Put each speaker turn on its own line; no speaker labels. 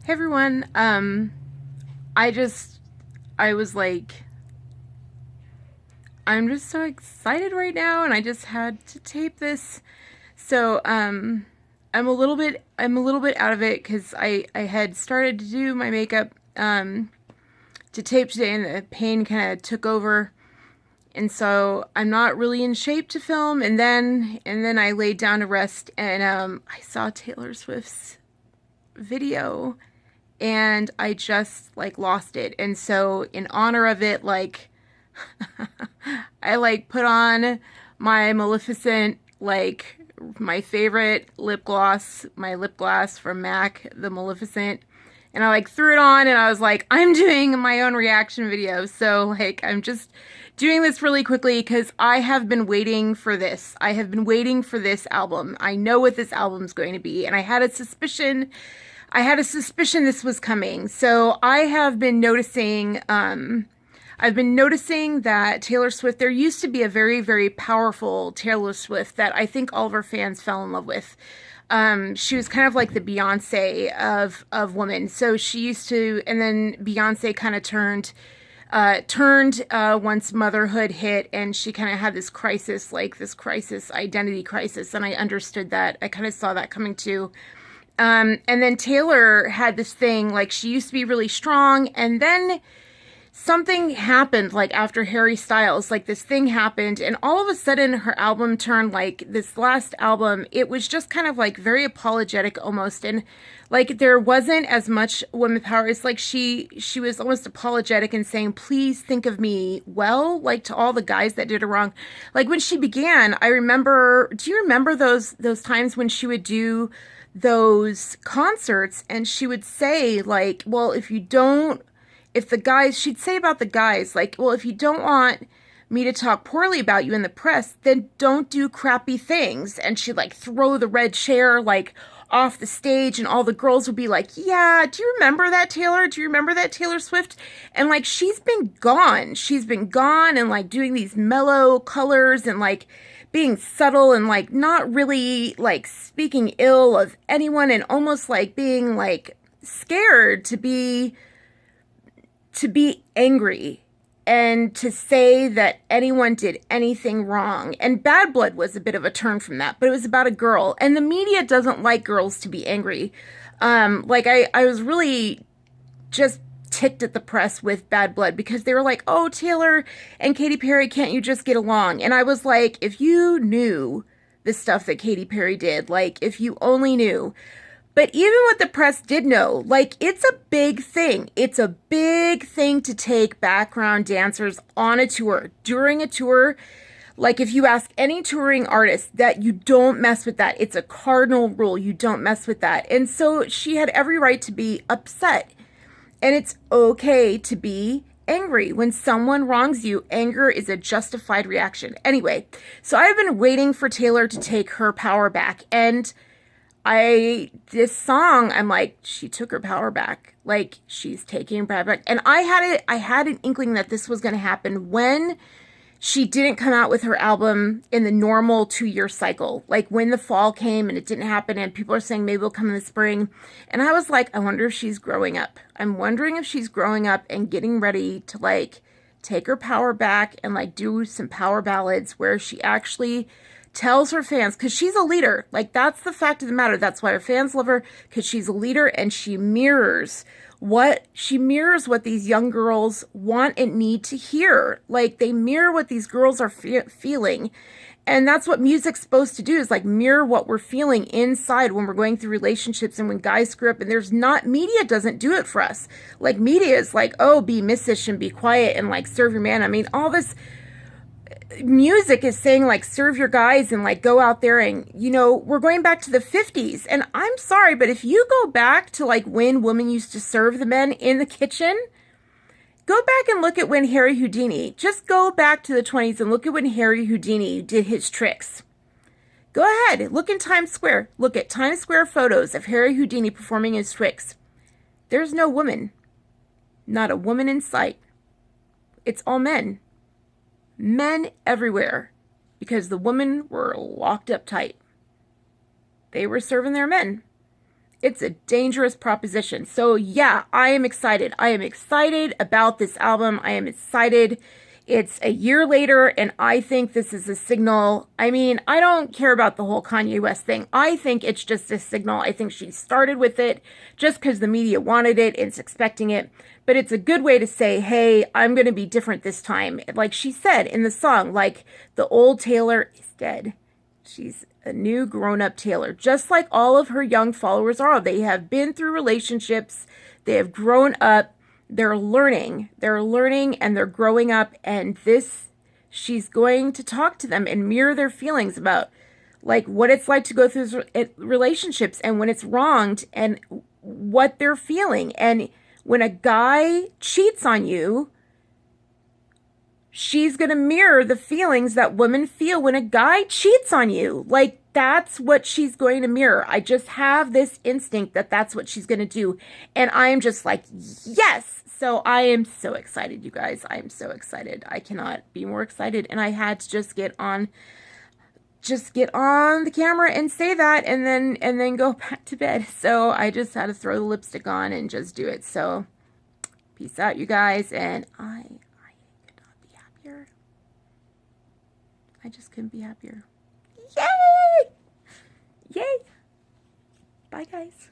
Hey everyone, I was like, I'm just so excited right now and I just had to tape this. So, I'm a little bit out of it because I had started to do my makeup, to tape today and the pain kind of took over. And so I'm not really in shape to film. And then I laid down to rest and, I saw Taylor Swift's video and I just like lost it. And so in honor of it, like I like put on my Maleficent, like my favorite lip gloss, my lip gloss from MAC, the Maleficent. And I like threw it on and I was like, I'm doing my own reaction video. So like I'm just doing this really quickly because I have been waiting for this. I have been waiting for this album. I know what this album's going to be, and I had a suspicion this was coming. So I have been noticing, I've been noticing that Taylor Swift, there used to be a very, very powerful Taylor Swift that I think all of her fans fell in love with. She was kind of like the Beyonce of women. So she used to, and then Beyonce kind of turned once motherhood hit and she kind of had this crisis, like this crisis, identity crisis. And I understood that. I kind of saw that coming too. And then Taylor had this thing, like she used to be really strong, and then something happened, like after Harry Styles, like this thing happened, and all of a sudden her album turned, like this last album, it was just kind of like very apologetic almost, and like there wasn't as much women power. It's like she was almost apologetic and saying, please think of me well, like to all the guys that did her wrong. Like when she began, I remember, do you remember those times when she would do those concerts and she would say like, well, if the guys, she'd say about the guys, like, well, if you don't want me to talk poorly about you in the press, then don't do crappy things. And she'd like throw the red chair like off the stage and all the girls would be like, yeah, do you remember that, Taylor? Do you remember that, Taylor Swift? And like she's been gone. She's been gone and like doing these mellow colors and like being subtle and like not really like speaking ill of anyone and almost like being like scared to be angry and to say that anyone did anything wrong. And Bad Blood was a bit of a turn from that, but it was about a girl, and the media doesn't like girls to be angry. Like I was really just ticked at the press with Bad Blood because they were like, oh, Taylor and Katy Perry, can't you just get along? And I was like, if you knew the stuff that Katy Perry did, like if you only knew. But even what the press did know, like it's a big thing. It's a big thing to take background dancers on a tour, during a tour. Like if you ask any touring artist, that you don't mess with that. It's a cardinal rule. You don't mess with that. And so she had every right to be upset. And it's okay to be angry. When someone wrongs you, anger is a justified reaction. Anyway, so I've been waiting for Taylor to take her power back. And this song, I'm like, she took her power back. Like, she's taking her power back. And I had an inkling that this was going to happen when she didn't come out with her album in the normal 2-year cycle. Like when the fall came and it didn't happen and people are saying maybe it'll come in the spring. And I was like, I wonder if she's growing up. I'm wondering if she's growing up and getting ready to like take her power back and like do some power ballads where she actually tells her fans, because she's a leader. Like that's the fact of the matter. That's why her fans love her, because she's a leader and she mirrors what these young girls want and need to hear. Like they mirror what these girls are feeling. And that's what music's supposed to do, is like mirror what we're feeling inside when we're going through relationships and when guys screw up. And media doesn't do it for us. Like media is like, oh, be missish and be quiet and like serve your man. I mean, all this music is saying like serve your guys and like go out there and, you know, we're going back to the 50s. And I'm sorry, but if you go back to like when women used to serve the men in the kitchen, go back and look at when Harry Houdini, just go back to the 20s and look at when Harry Houdini did his tricks. Go ahead, look in Times Square. Look at Times Square photos of Harry Houdini performing his tricks. There's no woman. Not a woman in sight. It's all men. Men everywhere, because the women were locked up tight. They were serving their men. It's a dangerous proposition. So yeah, I am excited. I am excited about this album. I am excited. It's a year later, and I think this is a signal. I mean, I don't care about the whole Kanye West thing. I think it's just a signal. I think she started with it just because the media wanted it. It's expecting it. But it's a good way to say, hey, I'm going to be different this time. Like she said in the song, like the old Taylor is dead. She's a new grown-up Taylor, just like all of her young followers are. They have been through relationships. They have grown up. They're learning and they're growing up, and she's going to talk to them and mirror their feelings about like what it's like to go through relationships and when it's wronged and what they're feeling. And when a guy cheats on you, she's going to mirror the feelings that women feel when a guy cheats on you. Like, that's what she's going to mirror. I just have this instinct that that's what she's going to do. And I am just like, yes. So I am so excited, you guys. I am so excited. I cannot be more excited. And I had to just get on the camera and say that and then go back to bed. So I just had to throw the lipstick on and just do it. So peace out, you guys. And I could not be happier. I just couldn't be happier. Yay! Yay! Bye, guys.